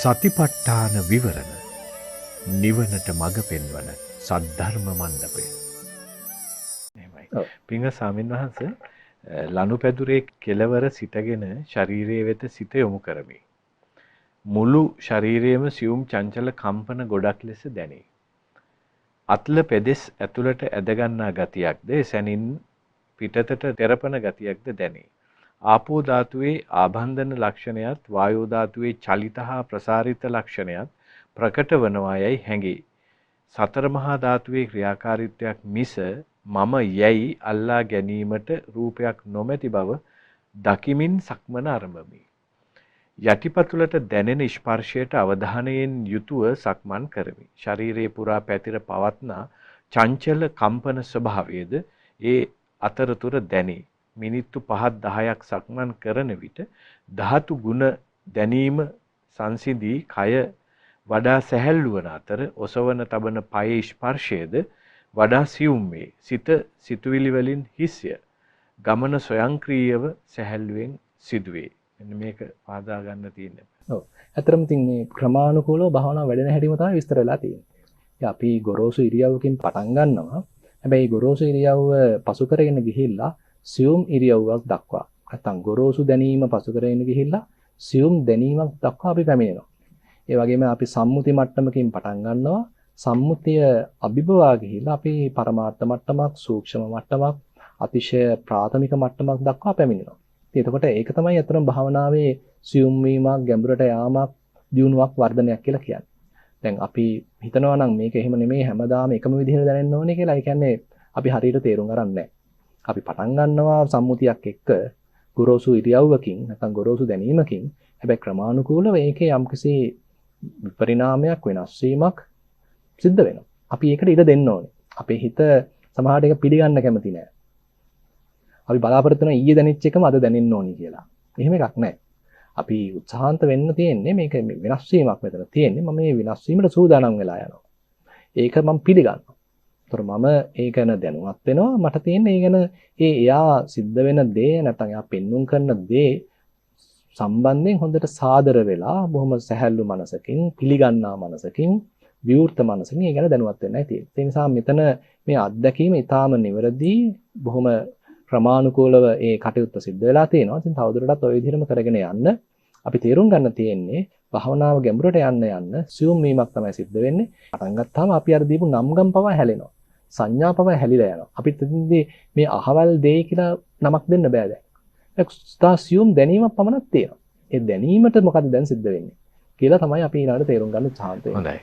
සතිපට්ඨාන විවරණ නිවනට මඟ පෙන්වන සද්ධර්ම මණ්ඩපය. එහෙමයි. පින්වත් ස්වාමීන් වහන්සේ ලනුපැදුරේ කෙළවර සිටගෙන ශරීරයේ වෙත සිත යොමු කරමි. මුළු ශරීරයේම සියුම් චංචල කම්පන ගොඩක් ලෙස දැනේ. අත්ල පෙදෙස් ඇතුළට ඇද ගන්නා ගතියක්ද එසැනින් පිටතට තෙරපන ගතියක්ද දැනේ. ආපෝ ධාතුවේ ආබන්ධන ලක්ෂණයත් වායෝ ධාතුවේ චලිත හා ප්‍රසාරිත ලක්ෂණයත් ප්‍රකට වනවා යයි හැඟේ. සතර මහා ධාතුවේ ක්‍රියාකාරීත්වයක් මිස මම යයි අල්ලා ගැනීමට රූපයක් නොමැති බව දකිමින් සක්මන ආරම්භමි. යටිපතුලට දැනෙන ස්පර්ශයට අවධානයෙන් යුතුව සක්මන් කරමි. ශරීරයේ පුරා පැතිර පවත්නා චංචල කම්පන ස්වභාවයේද ඒ අතරතුර දැනේ. මිනිත්තු 5-10ක් සක්මන් කරන විට ධාතු ගුණ දැනීම සංසිඳී කය වඩා සැහැල්ලු වන අතර ඔසවන තබන පායේ ස්පර්ශයේද වඩා සියුම් වේ. සිත සිතුවිලි වලින් හිස්ය. ගමන ස්වයංක්‍රීයව සැහැල්ලුවෙන් සිදුවේ. මෙන්න මේක පාදා ගන්න තියෙනවා. ඔව්. ඇත්තටම ඉතින් මේ ක්‍රමානුකූලව භාවනාව වැඩෙන හැටිම තමයි විස්තර වෙලා තියෙන්නේ. අපි ගොරෝසු ඉරියව්වකින් පටන් ගන්නවා. හැබැයි ගොරෝසු ඉරියව්ව පසු කරගෙන ගිහිල්ලා සියුම් ඉරියව්වක් දක්වා නැත්නම් ගොරෝසු දැනීම පසු කරගෙන ගිහිල්ලා සියුම් දැනීමක් දක්වා අපි පැමිණෙනවා. ඒ වගේම අපි සම්මුති මට්ටමකින් පටන් ගන්නවා. සම්මුතිය අභිබවා ගිහිල්ලා අපි පරමාර්ථ මට්ටමක්, සූක්ෂම මට්ටමක්, අතිශය ප්‍රාථමික මට්ටමක් දක්වා පැමිණෙනවා. එතකොට ඒක තමයි අතරම භාවනාවේ සියුම් වීමක්, ගැඹුරට යාමක්, දියුණුවක්, වර්ධනයක් කියලා කියන්නේ. දැන් අපි හිතනවා නම් මේක එහෙම නෙමෙයි හැමදාම එකම විදිහට දැනෙන්න ඕනේ කියලා. ඒ කියන්නේ අපි හරියට තේරුම් ගන්න නැහැ. අපි පටන් ගන්නවා සම්මුතියක් එක්ක ගොරෝසු ඉරියව්වකින් නැත්නම් ගොරෝසු දැනීමකින්. හැබැයි ක්‍රමානුකූලව ඒකේ යම්කිසි විපරිණාමයක්, වෙනස් වීමක් සිද්ධ වෙනවා. අපි ඒකට ඉඩ දෙන්න ඕනේ. අපේ හිත සමහරට ඒක පිළිගන්න කැමති නැහැ. අපි බලාපොරොත්තු වෙන ඊයේ දැනෙච්ච එකම අද දැනෙන්න ඕනි කියලා. එහෙම එකක් නැහැ. අපි උත්සාහන්ත වෙන්න තියෙන්නේ මේක වෙනස් වීමක් මෙතන තියෙන්නේ. මම මේ වෙනස් වීමට සූදානම් වෙලා යනවා. ඒක මම පිළිගන්නවා. ඒතර මම ඒ ගැන දැනුවත් වෙනවා. මට තියෙන්නේ ඒ ගැන එයා සිද්ධ වෙන දේ නැත්නම් එයා පෙන්눔 කරන දේ සම්බන්ධයෙන් හොඳට සාදර වෙලා බොහොම සැහැල්ලු මනසකින්, පිළිගන්නා මනසකින්, විවෘත මනසකින් ඒ ගැන දැනුවත් වෙන්නයි තියෙන්නේ. ඒ නිසා මෙතන මේ අත්දැකීම ඊටාම නිවැරදි, බොහොම ක්‍රමානුකූලව ඒ කටයුත්ත සිද්ධ වෙලා තියෙනවා. ඉතින් තවදුරටත් ওই විදිහටම කරගෙන යන්න අපි තේරුම් ගන්න තියෙන්නේ භාවනාව ගැඹුරට යන්න සියුම් වීමක් තමයි සිද්ධ වෙන්නේ. පටන් ගත්තාම අපි අර දීපු නම්ගම් පවා හැලෙනවා. සංඥා පවා හැලිලා යනවා. අපිට ඉතින්දී මේ අහවල් දෙයි කියලා නමක් දෙන්න බෑ දැන්. ඒක සියුම් දැනීමක් පමණක් තියෙනවා. ඒ දැනීමට මොකද දැන් සිද්ධ වෙන්නේ කියලා තමයි අපි ඊළඟට තේරුම් ගන්න උත්සාහන්ත වෙන්නේ. හොඳයි.